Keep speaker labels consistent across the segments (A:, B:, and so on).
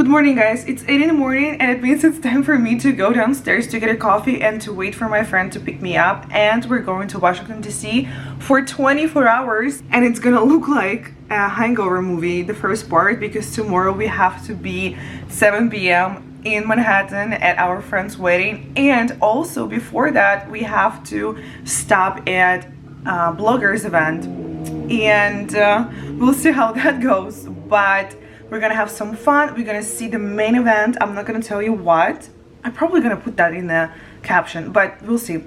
A: Good morning, guys. It's 8 in the morning and it means it's time for me to go downstairs to get a coffee and to wait for my friend to pick me up, and we're going to Washington DC for 24 hours and it's gonna look like a hangover movie, the first part, because tomorrow we have to be 7 p.m. in Manhattan at our friend's wedding, and also before that we have to stop at a blogger's event, and we'll see how that goes. But we're gonna have some fun. We're gonna see the main event. I'm not gonna tell you what. I'm probably gonna put that in the caption, but we'll see.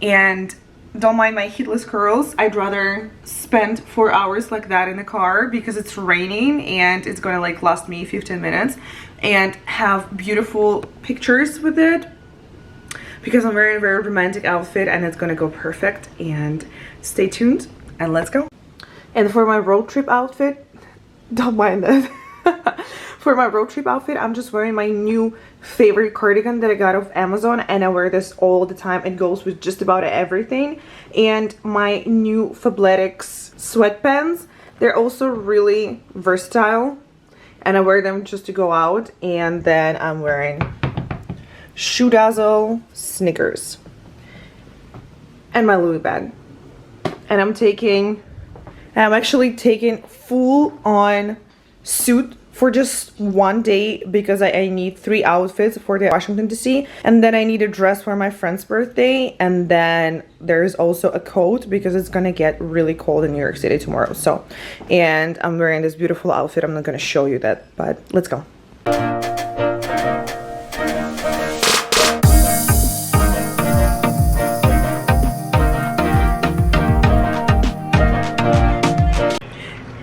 A: And don't mind my heatless curls. I'd rather spend 4 hours like that in the car because it's raining and it's gonna like last me 15 minutes and have beautiful pictures with it, because I'm wearing a very romantic outfit and it's gonna go perfect. And stay tuned and let's go. And for my road trip outfit, don't mind that. For my road trip outfit, I'm just wearing my new favorite cardigan that I got off Amazon, and I wear this all the time. It goes with just about everything. And my new Fabletics sweatpants, they're also really versatile and I wear them just to go out. And then I'm wearing Shoe Dazzle sneakers and my Louis bag. And I'm actually taking full on suit for just one day because I need 3 outfits for the Washington DC, and then I need a dress for my friend's birthday, and then there's also a coat because it's gonna get really cold in New York City tomorrow. So, and I'm wearing this beautiful outfit. I'm not gonna show you that, but let's go.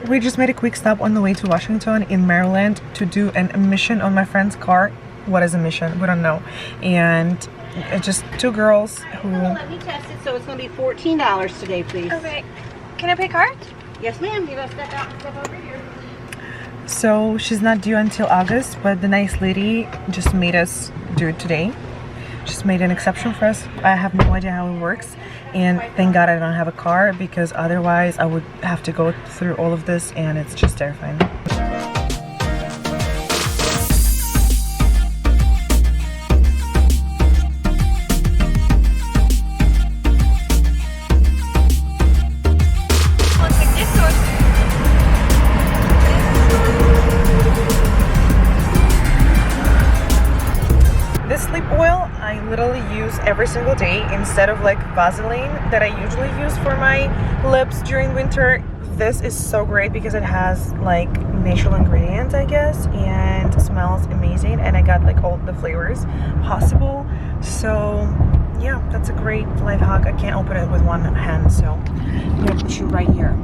A: We just made a quick stop on the way to Washington in Maryland to do an emission on my friend's car. What is a mission? We don't know. And it's just two girls who...
B: Let me test it, so it's going to be $14 today, please.
C: Okay. Can I pay card?
B: Yes, ma'am. You gotta step out and step over here.
A: So she's not due until August, but the nice lady just made us do it today. Just made an exception for us. I have no idea how it works, and thank God I don't have a car, because otherwise I would have to go through all of this and it's just terrifying. This sleep oil I literally use every single day instead of like Vaseline that I usually use for my lips during winter. This is so great because it has like natural ingredients, I guess, and smells amazing, and I got like all the flavors possible. So yeah, that's a great life hack. I can't open it with one hand, so I'm gonna put you right here.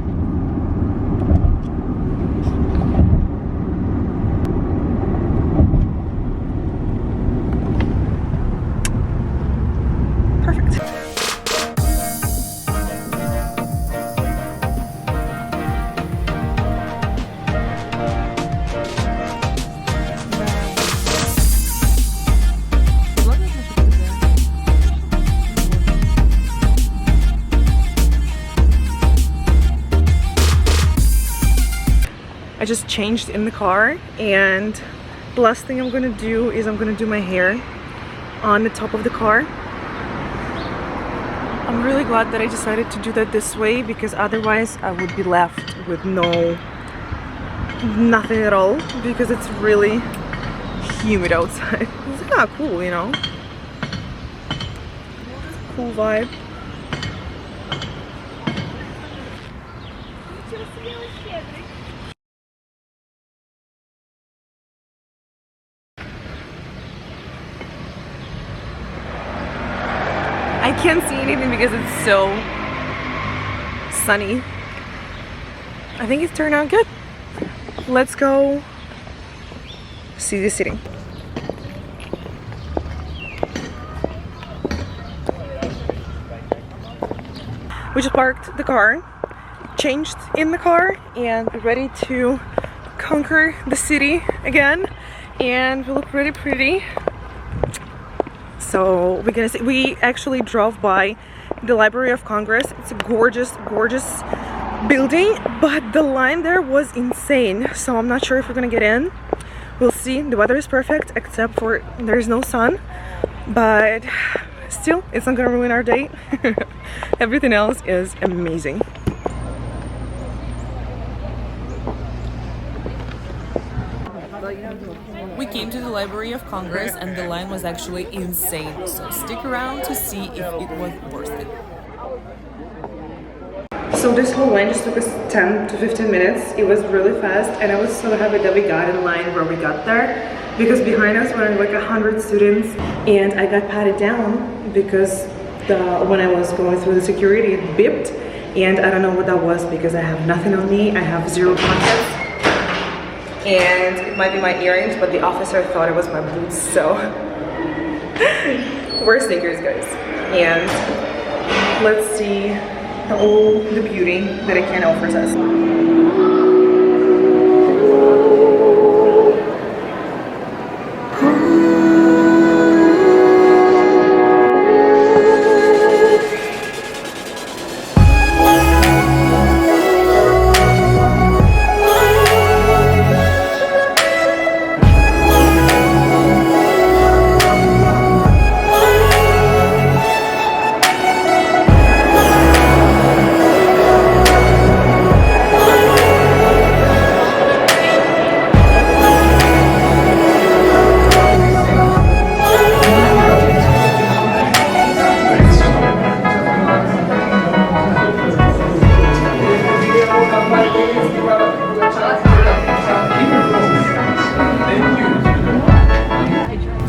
A: I just changed in the car, and the last thing I'm gonna do is I'm gonna do my hair on the top of the car. I'm really glad that I decided to do that this way, because otherwise I would be left with nothing at all, because it's really humid outside. It's kind of cool, you know? Cool vibe. I can't see anything because it's so sunny. I think it's turned out good. Let's go see the city. We just parked the car, changed in the car, and we're ready to conquer the city again. And we look really pretty. So we're gonna see. We actually drove by the Library of Congress. It's a gorgeous, gorgeous building, but the line there was insane. So I'm not sure if we're gonna get in. We'll see, the weather is perfect except for there's no sun, but still it's not gonna ruin our day. Everything else is amazing. We came to the Library of Congress and the line was actually insane, so stick around to see if it was worth it. So this whole line just took us 10 to 15 minutes. It was really fast and I was so happy that we got in line where we got there, because behind us were like 100 students and I got patted down because when I was going through the security it beeped, and I don't know what that was because I have nothing on me. I have 0 pockets. And it might be my earrings, but the officer thought it was my boots, so we're sneakers, guys. And let's see all the beauty that it can offer us.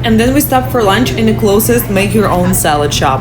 A: And then we stopped for lunch in the closest make-your-own salad shop.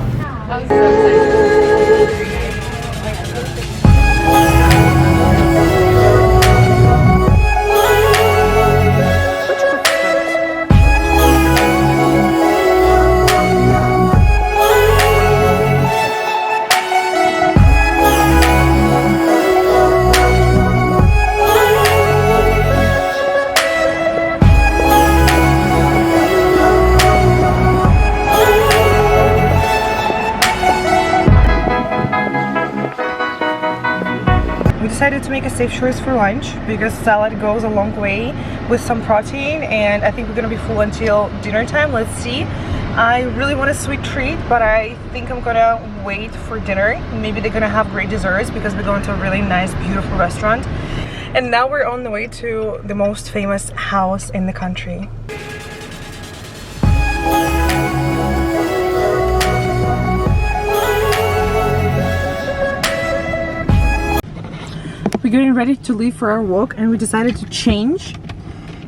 A: Decided to make a safe choice for lunch because salad goes a long way with some protein, and I think we're gonna be full until dinner time. Let's see. I really want a sweet treat, but I think I'm gonna wait for dinner. Maybe they're gonna have great desserts because we're going to a really nice, beautiful restaurant. And now we're on the way to the most famous house in the country. We're getting ready to leave for our walk, and we decided to change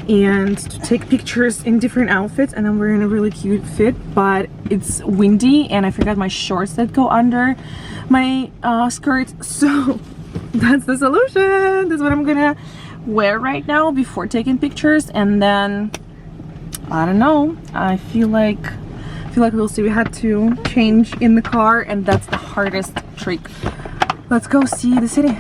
A: and to take pictures in different outfits, and then we're in a really cute fit, but it's windy and I forgot my shorts that go under my skirt, so that's the solution. That's what I'm gonna wear right now before taking pictures, and then I don't know, I feel like we'll see. We had to change in the car and that's the hardest trick. Let's go see the city.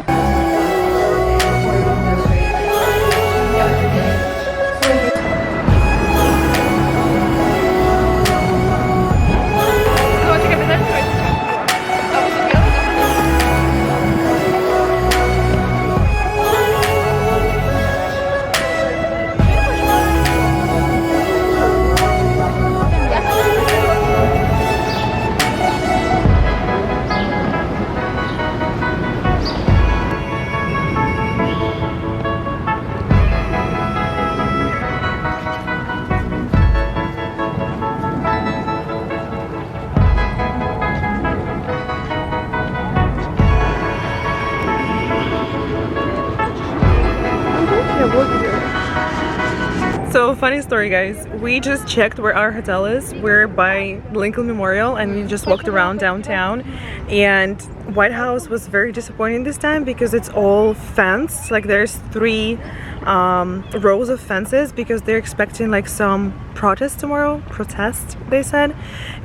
A: So funny story, guys, we just checked where our hotel is. We're by Lincoln Memorial and we just walked around downtown, and White House was very disappointing this time because it's all fenced. Like there's 3 rows of fences because they're expecting like some protest tomorrow, they said,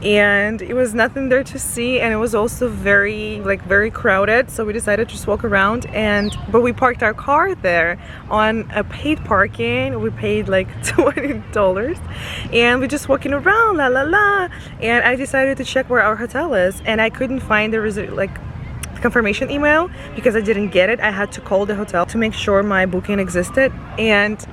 A: and it was nothing there to see, and it was also very crowded, so we decided to just walk around. But we parked our car there on a paid parking. We paid like $20 and we're just walking around, la la la, and I decided to check where our hotel is, and I couldn't find the confirmation email because I didn't get it. I had to call the hotel to make sure my booking existed, and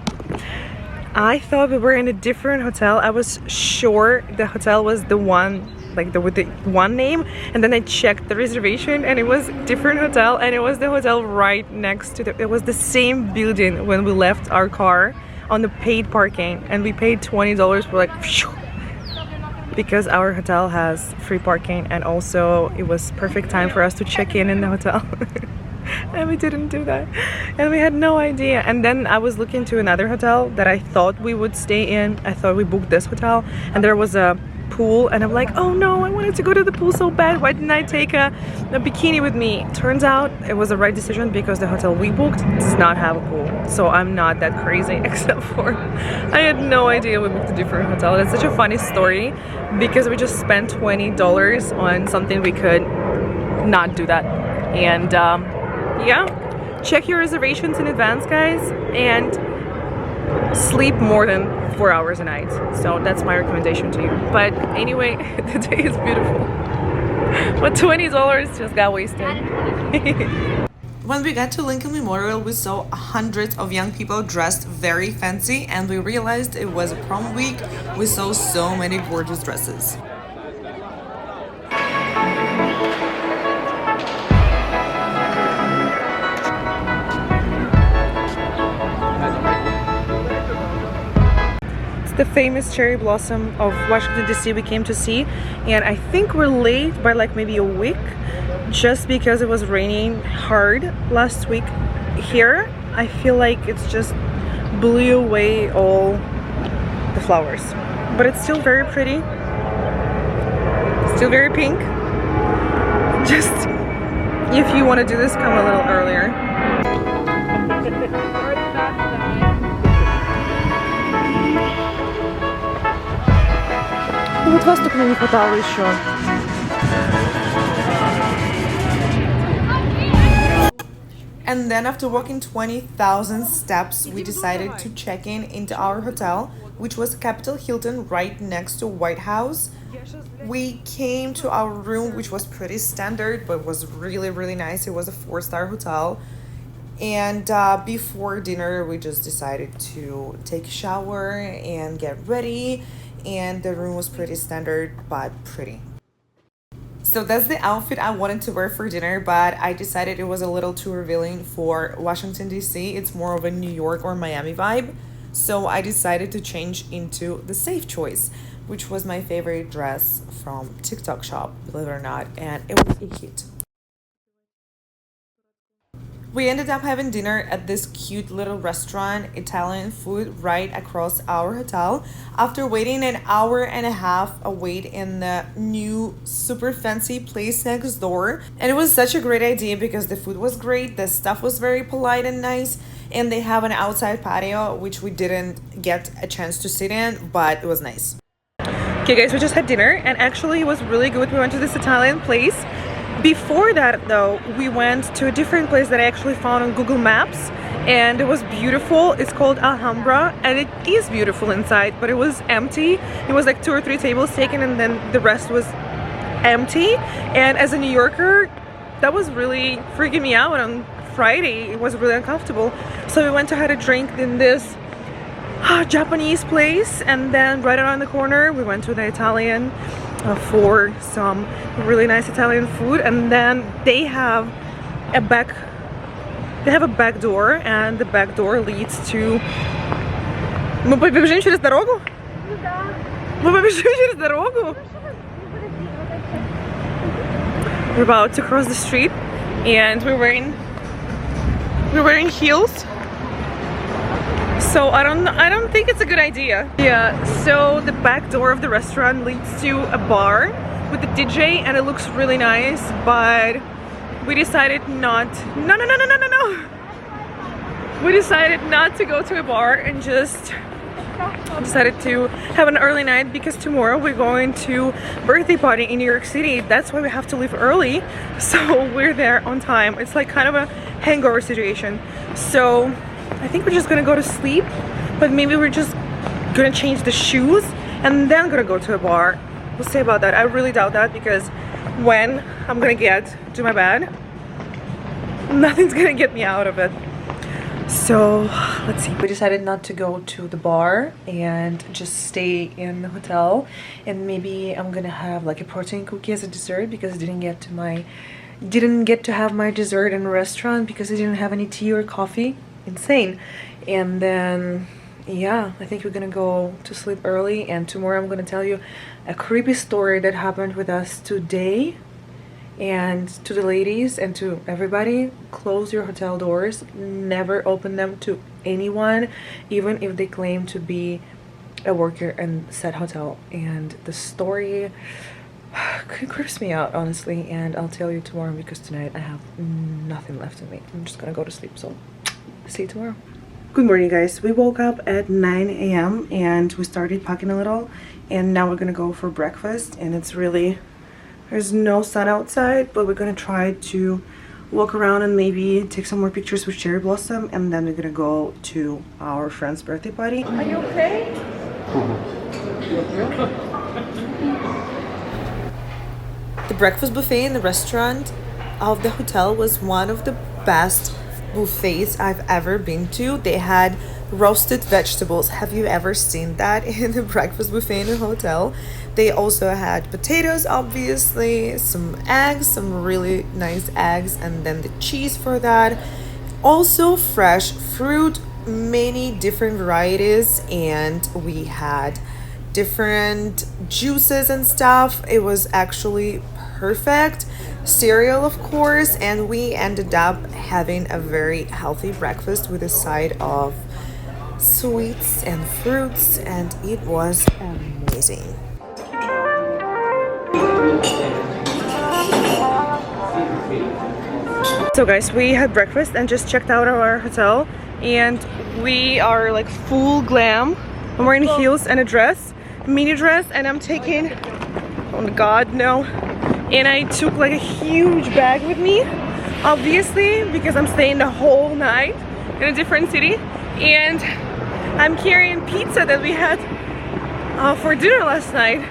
A: I thought we were in a different hotel. I was sure the hotel was the one, like with the one name, and then I checked the reservation and it was different hotel, and it was the hotel right next to it was the same building when we left our car on the paid parking, and we paid $20 for like phew, because our hotel has free parking, and also it was perfect time for us to check in the hotel. And we didn't do that, and we had no idea. And then I was looking to another hotel that I thought we would stay in. I thought we booked this hotel and there was a pool, and I'm like, oh no, I wanted to go to the pool so bad. Why didn't I take a bikini with me? Turns out it was the right decision because the hotel we booked does not have a pool, so I'm not that crazy. Except for I had no idea we booked a different hotel. It's such a funny story because we just spent $20 on something we could not do that. And yeah, check your reservations in advance, guys, and sleep more than 4 hours a night. So that's my recommendation to you. But anyway, the day is beautiful. But $20 just got wasted. When we got to Lincoln Memorial, we saw hundreds of young people dressed very fancy, and we realized it was a prom week. We saw so many gorgeous dresses. The famous cherry blossom of Washington DC we came to see, and I think we're late by like maybe a week just because it was raining hard last week here. I feel like it's just blew away all the flowers, but it's still very pretty, still very pink. Just if you want to do this, come a little earlier. Вот вас только не хватало еще. And then after walking 20,000 steps, we decided to check in into our hotel, which was Capitol Hilton right next to White House. We came to our room, which was pretty standard, but was really, really nice. It was a 4-star hotel. And before dinner, we just decided to take a shower and get ready. And the room was pretty standard, but pretty. So that's the outfit I wanted to wear for dinner, but I decided it was a little too revealing for Washington, D.C. It's more of a New York or Miami vibe. So I decided to change into the safe choice, which was my favorite dress from TikTok shop, believe it or not, and it was a hit. We ended up having dinner at this cute little restaurant, Italian food right across our hotel. After waiting an hour and a half, I waited in the new super fancy place next door. And it was such a great idea because the food was great, the staff was very polite and nice, and they have an outside patio, which we didn't get a chance to sit in, but it was nice. Okay guys, we just had dinner and actually it was really good. We went to this Italian place. Before that though, we went to a different place that I actually found on Google Maps, and it was beautiful. It's called Alhambra, and it is beautiful inside, but it was empty. It was like 2 or 3 tables taken and then the rest was empty. And as a New Yorker, that was really freaking me out on Friday. It was really uncomfortable. So we went to have a drink in this Japanese place, and then right around the corner we went to the Italian for some really nice Italian food. And then they have a back door, and the back door leads to... Мы побежим через дорогу? Мы побежим через дорогу? We're about to cross the street, and we're wearing heels. So I don't think it's a good idea. Yeah, so the back door of the restaurant leads to a bar with a DJ, and it looks really nice, but we decided not... No. We decided not to go to a bar and just decided to have an early night because tomorrow we're going to birthday party in New York City. That's why we have to leave early, so we're there on time. It's like kind of a hangover situation. So I think we're just gonna go to sleep, but maybe we're just gonna change the shoes and then gonna go to a bar. We'll see about that. I really doubt that because when I'm gonna get to my bed, nothing's gonna get me out of it. So let's see, we decided not to go to the bar and just stay in the hotel, and maybe I'm gonna have like a protein cookie as a dessert because I didn't get to have my dessert in a restaurant because I didn't have any tea or coffee. Insane. And then yeah, I think we're gonna go to sleep early, and tomorrow I'm gonna tell you a creepy story that happened with us today. And to the ladies and to everybody, close your hotel doors, never open them to anyone, even if they claim to be a worker in said hotel. And the story creeps me out, honestly, and I'll tell you tomorrow because tonight I have nothing left in me. I'm just gonna go to sleep, so see you tomorrow. Good morning, guys. We woke up at 9 a.m. and we started packing a little, and now we're gonna go for breakfast. And it's really, there's no sun outside, but we're gonna try to walk around and maybe take some more pictures with cherry blossom, and then we're gonna go to our friend's birthday party. Are you okay? The breakfast buffet in the restaurant of the hotel was one of the best buffets I've ever been to. They had roasted vegetables. Have you ever seen that in the breakfast buffet in a hotel? They also had potatoes, obviously, some eggs, some really nice eggs, and then the cheese for that. Also fresh fruit, many different varieties, and we had different juices and stuff. It was actually perfect. Cereal, of course, and we ended up having a very healthy breakfast with a side of sweets and fruits, and it was amazing. So guys, we had breakfast and just checked out of our hotel, and we are like full glam. I'm wearing heels and a dress, mini dress, and I'm taking, oh god, no. And I took like a huge bag with me, obviously, because I'm staying the whole night in a different city. And I'm carrying pizza that we had for dinner last night,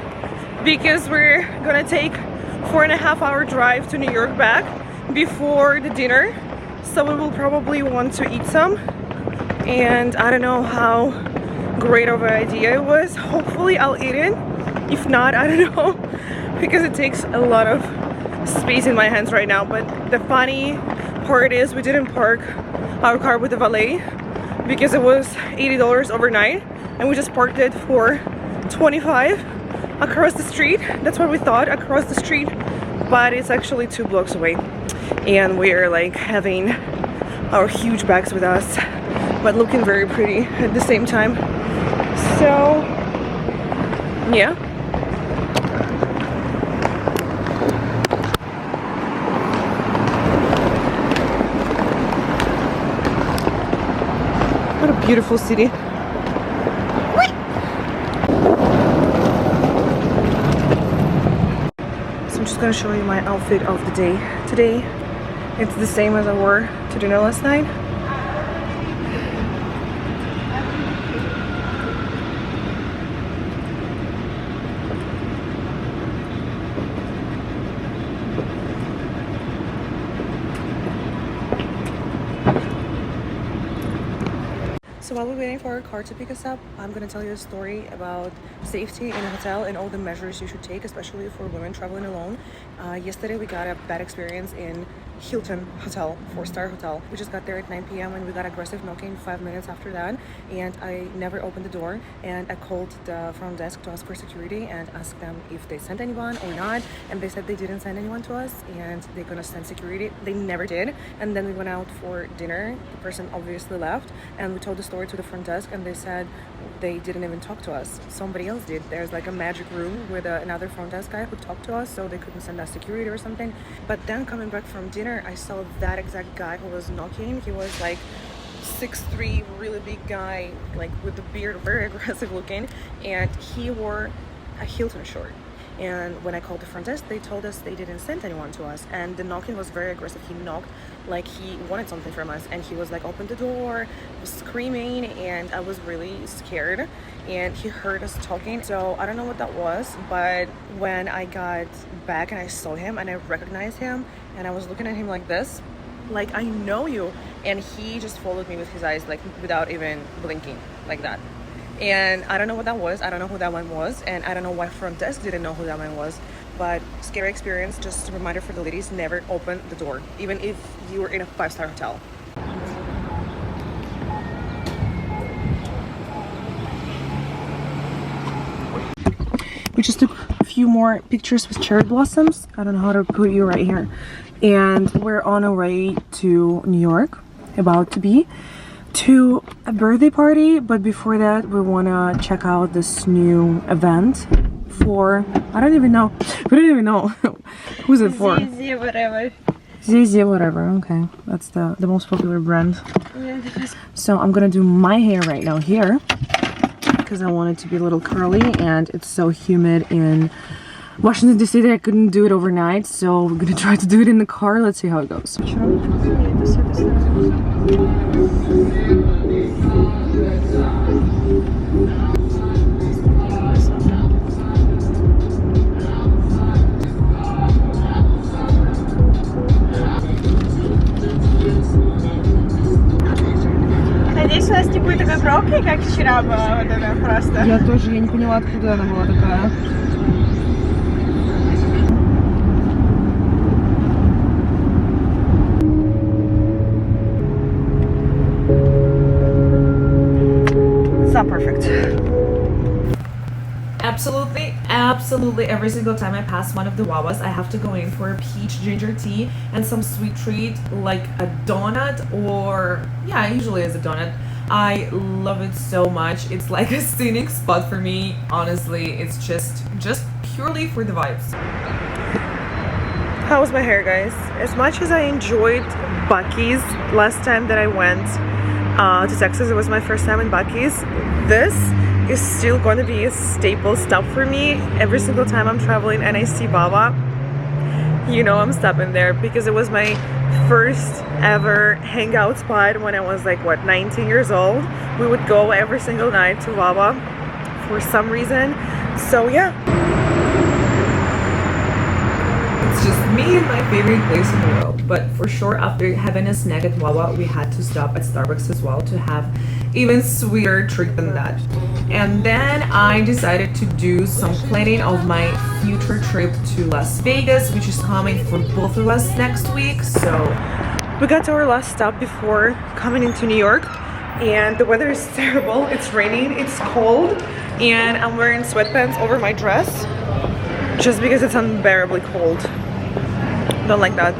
A: because we're gonna take 4.5-hour drive to New York back before the dinner. So we will probably want to eat some. And I don't know how great of an idea it was. Hopefully I'll eat it. If not, I don't know, because it takes a lot of space in my hands right now. But the funny part is we didn't park our car with the valet because it was $80 overnight, and we just parked it for $25 across the street. That's what we thought, across the street, but it's actually 2 blocks away. And we're like having our huge bags with us, but looking very pretty at the same time. So yeah. What a beautiful city. So I'm just gonna show you my outfit of the day today. It's the same as I wore to dinner last night. So while we're waiting for our car to pick us up, I'm going to tell you a story about safety in a hotel and all the measures you should take, especially for women traveling alone. Yesterday we got a bad experience in Hilton Hotel, 4-star hotel. We just got there at 9 p.m. and we got aggressive knocking 5 minutes after that, and I never opened the door, and I called the front desk to ask for security and asked them if they sent anyone or not, and they said they didn't send anyone to us and they're gonna send security. They never did. And then we went out for dinner. The person obviously left, and we told the story to the front desk, and they said they didn't even talk to us. Somebody else did. There's like a magic room with another front desk guy who talked to us, so they couldn't send us security or something. But then coming back from dinner, I saw that exact guy who was knocking. He was like 6'3", really big guy, like with the beard, very aggressive looking, and he wore a Hilton shirt. And when I called the front desk, they told us they didn't send anyone to us, and the knocking was very aggressive. He knocked like he wanted something from us, and he was like, open the door, was screaming, and I was really scared. And he heard us talking, so I don't know what that was, but when I got back and I saw him and I recognized him, and I was looking at him like this, like, I know you. and he just followed me with his eyes, like without even blinking, like that. And I don't know what that was, I don't know who that one was, and I don't know why front desk didn't know who that one was. But scary experience. Just a reminder for the ladies, never open the door, even if you were in a 5-star hotel. We just took a few more pictures with cherry blossoms. I don't know how to put you right here. And we're on our way to New York, about to be, to a birthday party. But before that, we want to check out this new event for, I don't even know. We don't even know. Who's it for?
B: Easy, whatever.
A: Zizia, whatever. Okay, that's the most popular brand.
B: Yeah,
A: so I'm gonna do my hair right now here because I want it to be a little curly, and it's so humid in Washington DC that I couldn't do it overnight, so we're gonna try to do it in the car. Let's see how it goes.
B: Надеюсь, у нас не будет такой пробки, как вчера было. Вот это просто.
A: Я тоже, я не поняла, откуда она была такая. It's not perfect. Absolutely every single time I pass one of the Wawas, I have to go in for a peach ginger tea and some sweet treat like a donut, or yeah, usually it's a donut. I love it so much. It's like a scenic spot for me. Honestly, it's just purely for the vibes. How was my hair, guys? As much as I enjoyed Buc-ee's last time that I went to Texas, it was my first time in Buc-ee's. This is still going to be a staple stop for me. Every single time I'm traveling and I see Wawa, you know I'm stopping there, because it was my first ever hangout spot when I was like, what, 19 years old. We would go every single night to Wawa for some reason. So yeah. It's just me and my favorite place in the world. But for sure, after having a snack at Wawa, we had to stop at Starbucks as well to have even sweeter treat than that. And then I decided to do some planning of my future trip to Las Vegas, which is coming for both of us next week. So we got to our last stop before coming into New York, and the weather is terrible. It's raining, it's cold, and I'm wearing sweatpants over my dress just because it's unbearably cold. Don't like that.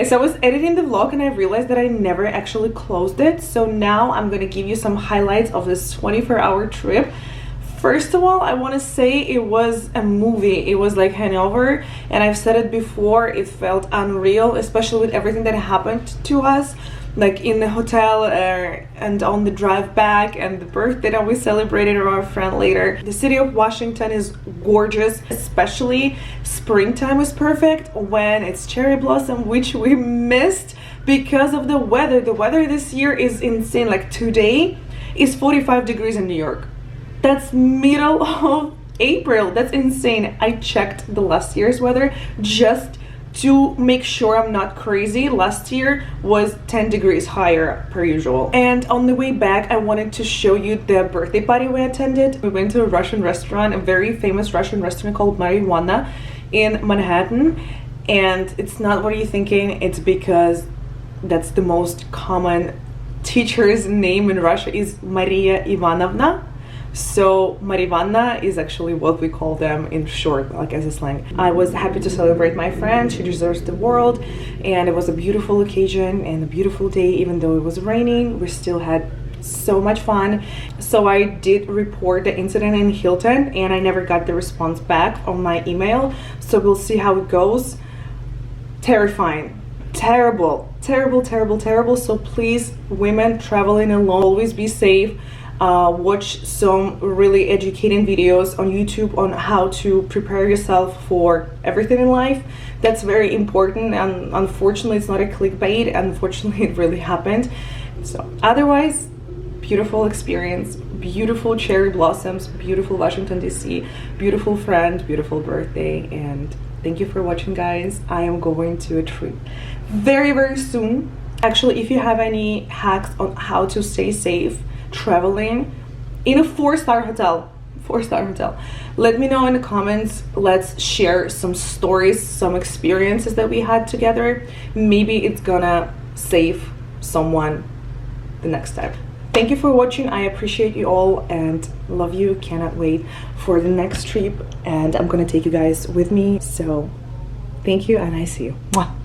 A: So I was editing the vlog and I realized that I never actually closed it. So now I'm gonna give you some highlights of this 24-hour trip. First of all, I want to say it was a movie. It was like hangover, and I've said it before, it felt unreal, especially with everything that happened to us, like in the hotel and on the drive back, and the birthday that we celebrated with our friend later. The city of Washington is gorgeous, especially springtime was perfect when it's cherry blossom, which we missed because of the weather. The weather this year is insane. Like today is 45 degrees in New York. That's middle of April. That's insane. I checked the last year's weather just to make sure I'm not crazy. Last year was 10 degrees higher per usual. And on the way back, I wanted to show you the birthday party we attended. We went to a Russian restaurant, a very famous Russian restaurant called Marijuana in Manhattan. And it's not what you're thinking. It's because that's the most common teacher's name in Russia is Maria Ivanovna. So Marivanna is actually what we call them in short, like as a slang. I was happy to celebrate my friend. She deserves the world, and it was a beautiful occasion and a beautiful day. Even though it was raining, we still had so much fun. So I did report the incident in Hilton and I never got the response back on my email, so we'll see how it goes. Terrifying, terrible, terrible, terrible, terrible. So please, women traveling alone, always be safe. Watch some really educating videos on YouTube on how to prepare yourself for everything in life. That's very important, and unfortunately it's not a clickbait. Unfortunately it really happened. So otherwise, beautiful experience, beautiful cherry blossoms, beautiful Washington DC, beautiful friend, beautiful birthday. And thank you for watching, guys. I am going to a trip very, very soon. Actually, if you have any hacks on how to stay safe traveling in a 4-star hotel, let me know in the comments. Let's share some stories, some experiences that we had together. Maybe it's gonna save someone the next time. Thank you for watching. I appreciate you all and love you. Cannot wait for the next trip, and I'm gonna take you guys with me. So thank you, and I see you. Mwah.